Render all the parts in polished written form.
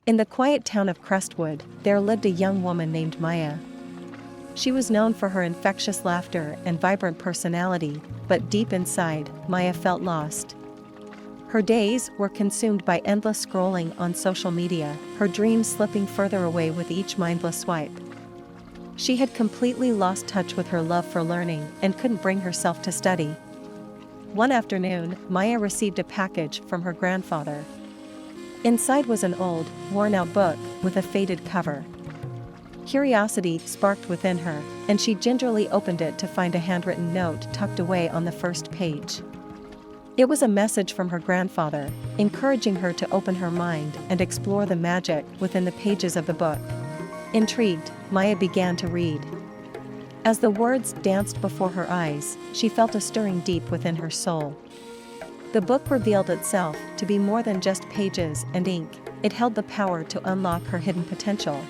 In the quiet town of Crestwood, there lived a young woman named Maya. She was known for her infectious laughter and vibrant personality, but deep inside, Maya felt lost. Her days were consumed by endless scrolling on social media, her dreams slipping further away with each mindless swipe. She had completely lost touch with her love for learning and couldn't bring herself to study. One afternoon, Maya received a package from her grandfather. Inside was an old, worn-out book with a faded cover. Curiosity sparked within her, and she gingerly opened it to find a handwritten note tucked away on the first page. It was a message from her grandfather, encouraging her to open her mind and explore the magic within the pages of the book. Intrigued, Maya began to read. As the words danced before her eyes, she felt a stirring deep within her soul. The book revealed itself to be more than just pages and ink. It held the power to unlock her hidden potential.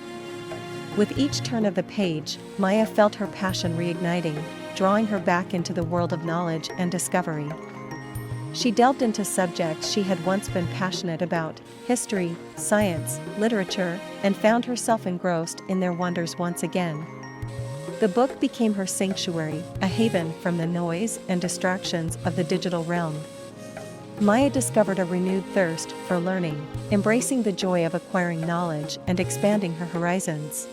With each turn of the page, Maya felt her passion reigniting, drawing her back into the world of knowledge and discovery. She delved into subjects she had once been passionate about: history, science, literature, and found herself engrossed in their wonders once again. The book became her sanctuary, a haven from the noise and distractions of the digital realm. Maya discovered a renewed thirst for learning, embracing the joy of acquiring knowledge and expanding her horizons.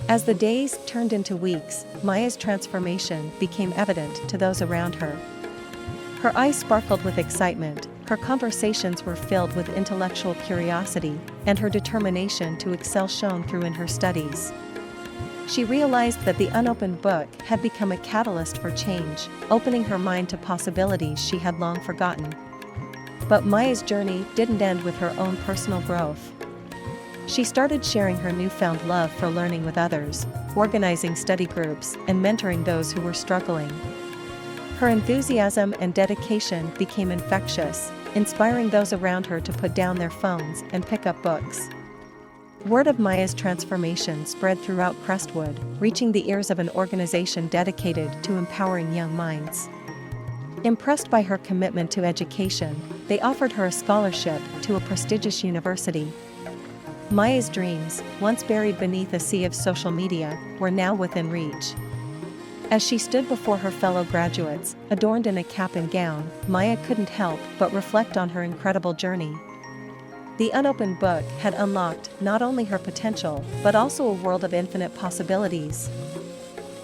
As the days turned into weeks, Maya's transformation became evident to those around her. Her eyes sparkled with excitement, her conversations were filled with intellectual curiosity, and her determination to excel shone through in her studies. She realized that the unopened book had become a catalyst for change, opening her mind to possibilities she had long forgotten. But Maya's journey didn't end with her own personal growth. She started sharing her newfound love for learning with others, organizing study groups, and mentoring those who were struggling. Her enthusiasm and dedication became infectious, inspiring those around her to put down their phones and pick up books. Word of Maya's transformation spread throughout Crestwood, reaching the ears of an organization dedicated to empowering young minds. Impressed by her commitment to education, they offered her a scholarship to a prestigious university. Maya's dreams, once buried beneath a sea of social media, were now within reach. As she stood before her fellow graduates, adorned in a cap and gown, Maya couldn't help but reflect on her incredible journey. The unopened book had unlocked not only her potential, but also a world of infinite possibilities.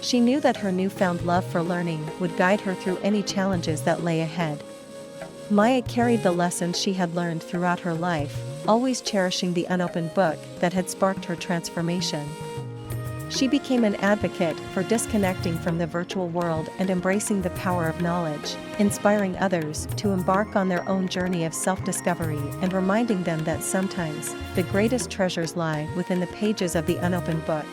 She knew that her newfound love for learning would guide her through any challenges that lay ahead. Maya carried the lessons she had learned throughout her life, always cherishing the unopened book that had sparked her transformation. She became an advocate for disconnecting from the virtual world and embracing the power of knowledge, inspiring others to embark on their own journey of self-discovery and reminding them that sometimes the greatest treasures lie within the pages of the unopened book.